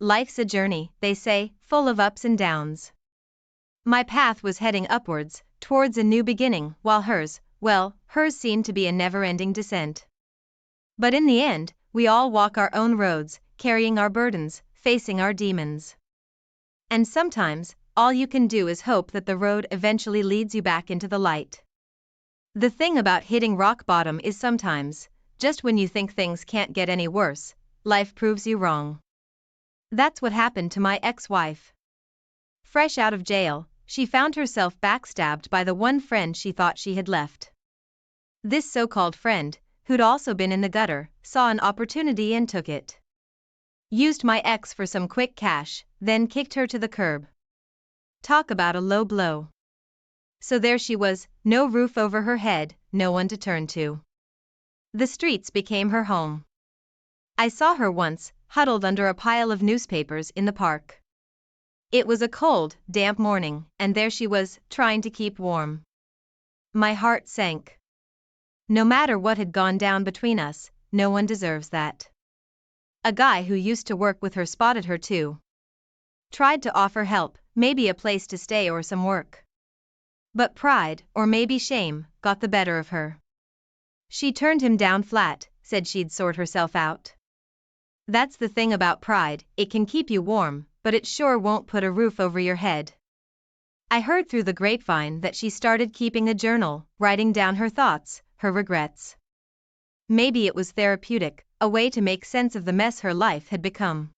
Life's a journey, they say, full of ups and downs. My path was heading upwards, towards a new beginning, while hers seemed to be a never-ending descent. But in the end, we all walk our own roads, carrying our burdens, facing our demons. And sometimes, all you can do is hope that the road eventually leads you back into the light. The thing about hitting rock bottom is sometimes, just when you think things can't get any worse, life proves you wrong. That's what happened to my ex-wife. Fresh out of jail, she found herself backstabbed by the one friend she thought she had left. This so-called friend, who'd also been in the gutter, saw an opportunity and took it. Used my ex for some quick cash, then kicked her to the curb. Talk about a low blow. So there she was, no roof over her head, no one to turn to. The streets became her home. I saw her once, huddled under a pile of newspapers in the park. It was a cold, damp morning, and there she was, trying to keep warm. My heart sank. No matter what had gone down between us, no one deserves that. A guy who used to work with her spotted her too. Tried to offer help, maybe a place to stay or some work. But pride, or maybe shame, got the better of her. She turned him down flat, said she'd sort herself out. That's the thing about pride, it can keep you warm, but it sure won't put a roof over your head. I heard through the grapevine that she started keeping a journal, writing down her thoughts, her regrets. Maybe it was therapeutic, a way to make sense of the mess her life had become.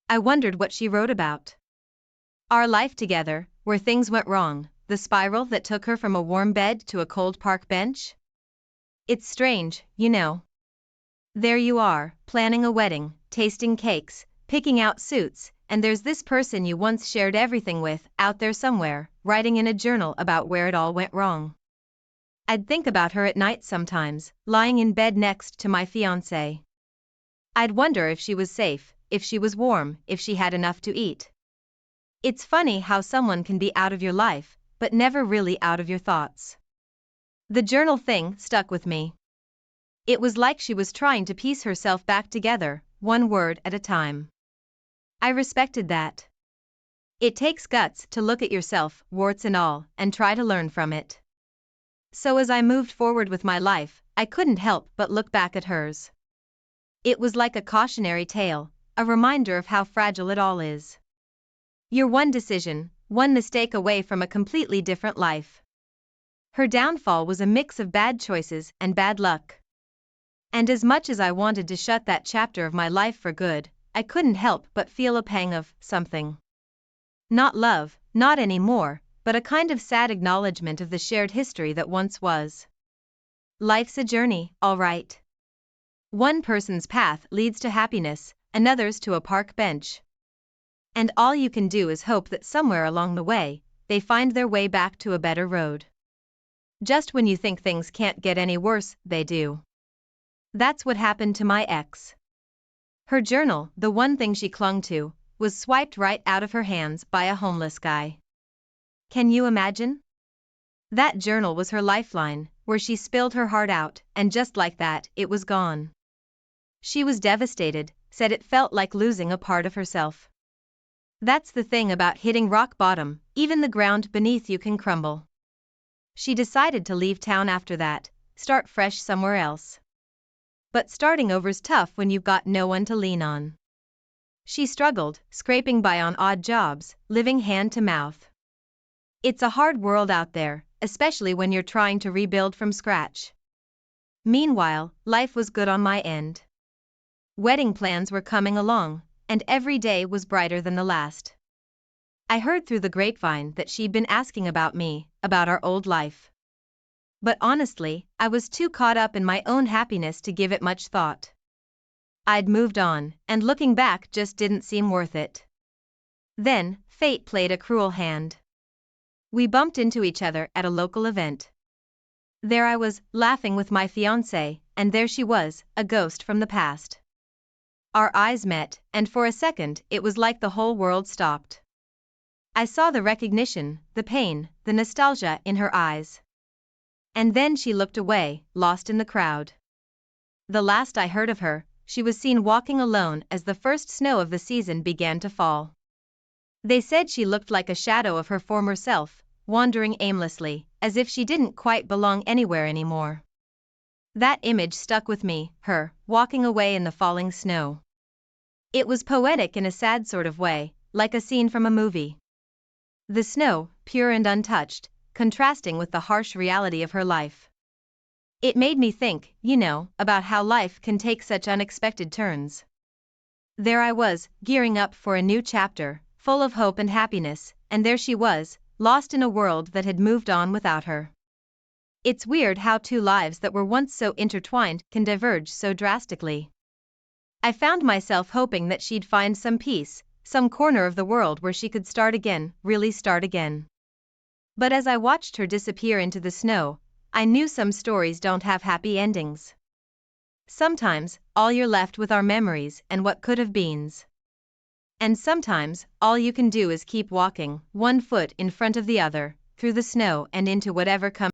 I wondered what she wrote about. Our life together, where things went wrong, the spiral that took her from a warm bed to a cold park bench. It's strange, There you are, planning a wedding, tasting cakes, picking out suits, and there's this person you once shared everything with, out there somewhere, writing in a journal about where it all went wrong. I'd think about her at night sometimes, lying in bed next to my fiancé. I'd wonder if she was safe, if she was warm, if she had enough to eat. It's funny how someone can be out of your life, but never really out of your thoughts. The journal thing stuck with me. It was like she was trying to piece herself back together, one word at a time. I respected that. It takes guts to look at yourself, warts and all, and try to learn from it. So as I moved forward with my life, I couldn't help but look back at hers. It was like a cautionary tale, a reminder of how fragile it all is. You're one decision, one mistake away from a completely different life. Her downfall was a mix of bad choices and bad luck. And as much as I wanted to shut that chapter of my life for good, I couldn't help but feel a pang of something. Not love, not anymore, but a kind of sad acknowledgement of the shared history that once was. Life's a journey, all right. One person's path leads to happiness, another's to a park bench. And all you can do is hope that somewhere along the way, they find their way back to a better road. Just when you think things can't get any worse, they do. That's what happened to my ex. Her journal, the one thing she clung to, was swiped right out of her hands by a homeless guy. Can you imagine? That journal was her lifeline, where she spilled her heart out, and just like that, it was gone. She was devastated, said it felt like losing a part of herself. That's the thing about hitting rock bottom, even the ground beneath you can crumble. She decided to leave town after that, start fresh somewhere else. But starting over's tough when you've got no one to lean on. She struggled, scraping by on odd jobs, living hand to mouth. It's a hard world out there, especially when you're trying to rebuild from scratch. Meanwhile, life was good on my end. Wedding plans were coming along, and every day was brighter than the last. I heard through the grapevine that she'd been asking about me, about our old life. But honestly, I was too caught up in my own happiness to give it much thought. I'd moved on, and looking back just didn't seem worth it. Then, fate played a cruel hand. We bumped into each other at a local event. There I was, laughing with my fiancé, and there she was, a ghost from the past. Our eyes met, and for a second it was like the whole world stopped. I saw the recognition, the pain, the nostalgia in her eyes. And then she looked away, lost in the crowd. The last I heard of her, she was seen walking alone as the first snow of the season began to fall. They said she looked like a shadow of her former self, wandering aimlessly, as if she didn't quite belong anywhere anymore. That image stuck with me, her, walking away in the falling snow. It was poetic in a sad sort of way, like a scene from a movie. The snow, pure and untouched, contrasting with the harsh reality of her life. It made me think, about how life can take such unexpected turns. There I was, gearing up for a new chapter, full of hope and happiness, and there she was, lost in a world that had moved on without her. It's weird how two lives that were once so intertwined can diverge so drastically. I found myself hoping that she'd find some peace, some corner of the world where she could start again, really start again. But as I watched her disappear into the snow, I knew some stories don't have happy endings. Sometimes, all you're left with are memories and what could have beens. And sometimes, all you can do is keep walking, one foot in front of the other, through the snow and into whatever comes.